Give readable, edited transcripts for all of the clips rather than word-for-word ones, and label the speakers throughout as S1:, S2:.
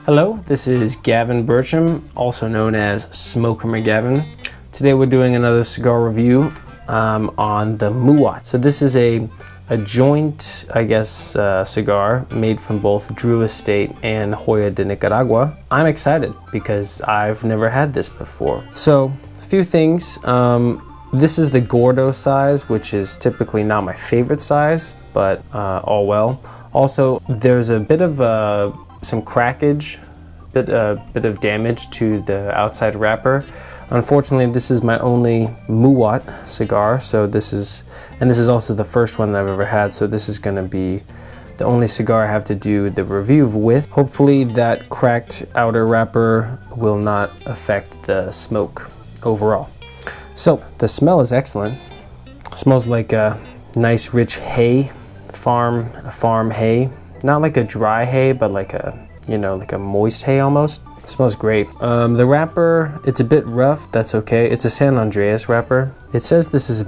S1: Hello, this is Gavin Bertram, also known as Smoker McGavin. Today we're doing another cigar review on the MUWAT. So this is a joint, I guess, cigar made from both Drew Estate and Joya de Nicaragua. I'm excited because I've never had this before. So a few things. This is the Gordo size, which is typically not my favorite size, but all well. Also, there's a bit of some crackage, bit of damage to the outside wrapper. Unfortunately, this is my only MUWAT cigar, so this is also the first one that I've ever had, so this is gonna be the only cigar I have to do the review with. Hopefully that cracked outer wrapper will not affect the smoke overall. So the smell is excellent. It smells like a nice rich hay, farm hay. Not like a dry hay, but like a, like a moist hay almost. It smells great. The wrapper, it's a bit rough, that's okay. It's a San Andreas wrapper. It says this is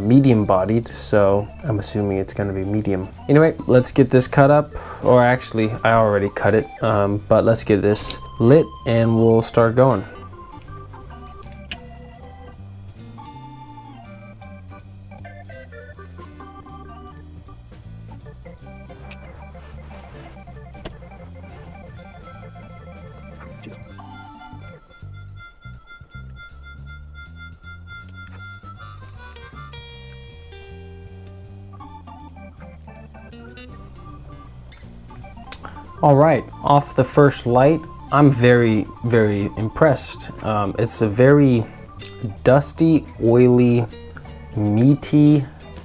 S1: medium bodied, so I'm assuming it's gonna be medium. Anyway, let's get this cut up, or actually, I already cut it, but let's get this lit and we'll start going. All right, off the first light, I'm very, very impressed. It's a very dusty, oily, meaty,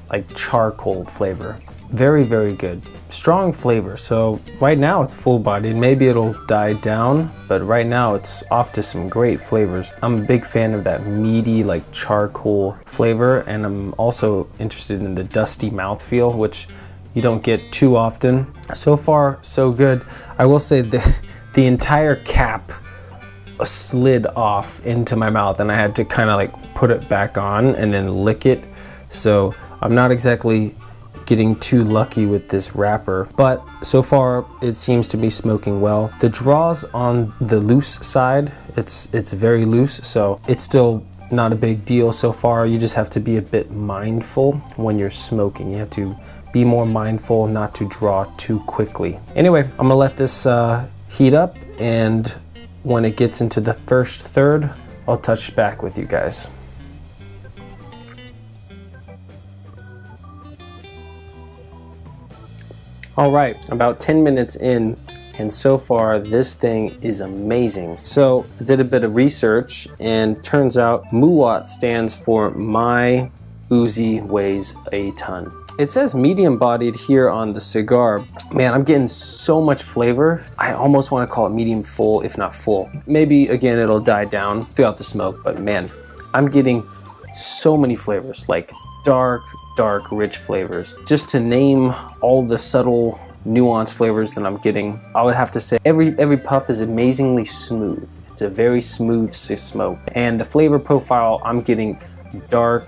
S1: like charcoal flavor. Very, very good. Strong flavor. So right now it's full bodied. Maybe it'll die down, but right now it's off to some great flavors. I'm a big fan of that meaty, like charcoal flavor, and I'm also interested in the dusty mouthfeel, which you don't get too often. So far, so good. I will say the entire cap slid off into my mouth and I had to kind of like put it back on and then lick it. So I'm not exactly getting too lucky with this wrapper, but so far it seems to be smoking well. The draws on the loose side, it's very loose, so it's still not a big deal so far. You just have to be a bit mindful when you're smoking. You have to be more mindful not to draw too quickly. Anyway, I'm gonna let this heat up, and when it gets into the first third, I'll touch back with you guys. All right, about 10 minutes in, and so far this thing is amazing. So I did a bit of research, and turns out MUWAT stands for My Uzi Weighs a Ton. It says medium bodied here on the cigar. Man, I'm getting so much flavor. I almost want to call it medium full, if not full. Maybe again, it'll die down throughout the smoke, but man, I'm getting so many flavors, like dark, rich flavors. Just to name all the subtle, nuanced flavors that I'm getting, I would have to say every puff is amazingly smooth. It's a very smooth smoke. And the flavor profile, I'm getting dark,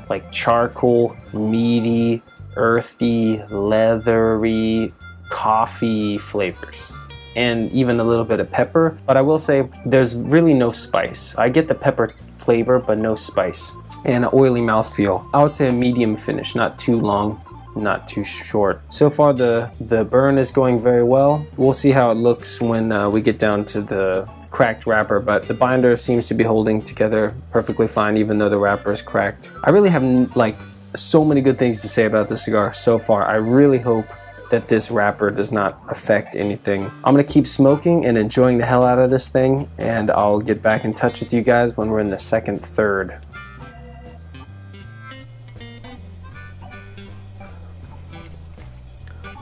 S1: like charcoal, meaty, earthy, leathery, coffee flavors, and even a little bit of pepper. But I will say there's really no spice. I get the pepper flavor, but no spice. And an oily mouthfeel. I would say a medium finish, not too long, not too short. So far the burn is going very well. We'll see how it looks when we get down to the cracked wrapper, but the binder seems to be holding together perfectly fine even though the wrapper is cracked. I really have like so many good things to say about this cigar so far. I really hope that this wrapper does not affect anything. I'm gonna keep smoking and enjoying the hell out of this thing, and I'll get back in touch with you guys when we're in the second third.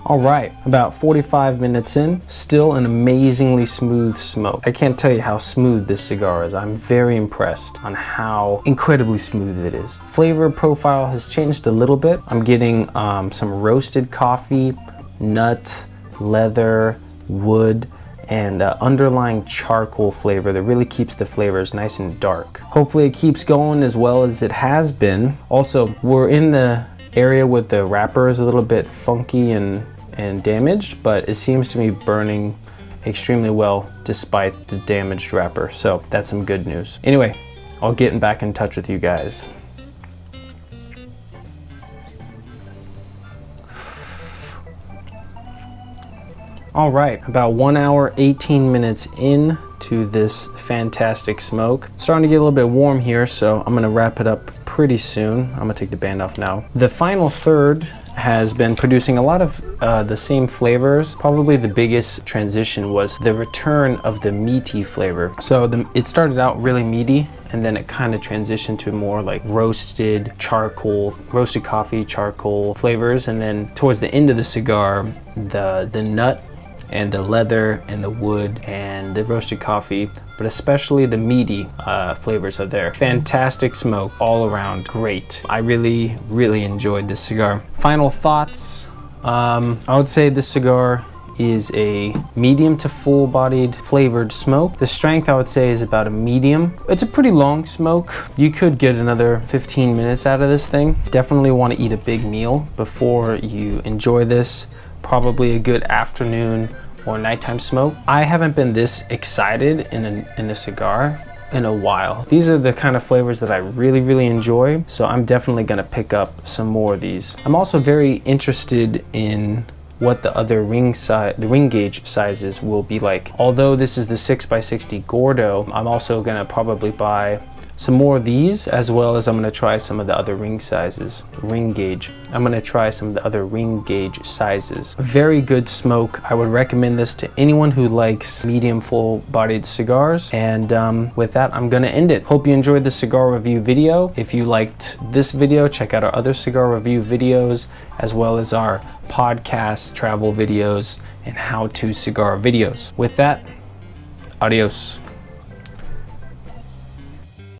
S1: All right, about 45 minutes in, still an amazingly smooth smoke. I can't tell you how smooth this cigar is. I'm very impressed on how incredibly smooth it is. Flavor profile has changed a little bit. I'm getting some roasted coffee, nuts, leather, wood, and underlying charcoal flavor that really keeps the flavors nice and dark. Hopefully it keeps going as well as it has been. Also, we're in the area with the wrapper is a little bit funky and damaged, but it seems to be burning extremely well despite the damaged wrapper. So that's some good news. Anyway, I'll get back in touch with you guys. All right, about 1 hour, 18 minutes in to this fantastic smoke. Starting to get a little bit warm here, so I'm gonna wrap it up pretty soon. I'm gonna take the band off now. The final third has been producing a lot of the same flavors. Probably the biggest transition was the return of the meaty flavor. So it started out really meaty, and then it kind of transitioned to more like roasted charcoal, roasted coffee, charcoal flavors. And then towards the end of the cigar, the nut and the leather and the wood and the roasted coffee, but especially the meaty flavors are there. Fantastic smoke all around, great. I really enjoyed this cigar. Final thoughts, I would say this cigar is a medium to full-bodied flavored smoke. The strength I would say is about a medium. It's a pretty long smoke. You could get another 15 minutes out of this thing. Definitely want to eat a big meal before you enjoy this. Probably a good afternoon or nighttime smoke. I haven't been this excited in a cigar in a while. These are the kind of flavors that I really enjoy, so I'm definitely gonna pick up some more of these. I'm also very interested in what the other the ring gauge sizes will be like. Although this is the 6x60 Gordo, I'm also gonna probably buy some more of these, as well as I'm gonna try some of the other ring sizes, ring gauge. I'm gonna try some of the other ring gauge sizes. Very good smoke. I would recommend this to anyone who likes medium full-bodied cigars. And with that, I'm gonna end it. Hope you enjoyed the cigar review video. If you liked this video, check out our other cigar review videos, as well as our podcast travel videos and how-to cigar videos. With that, adios.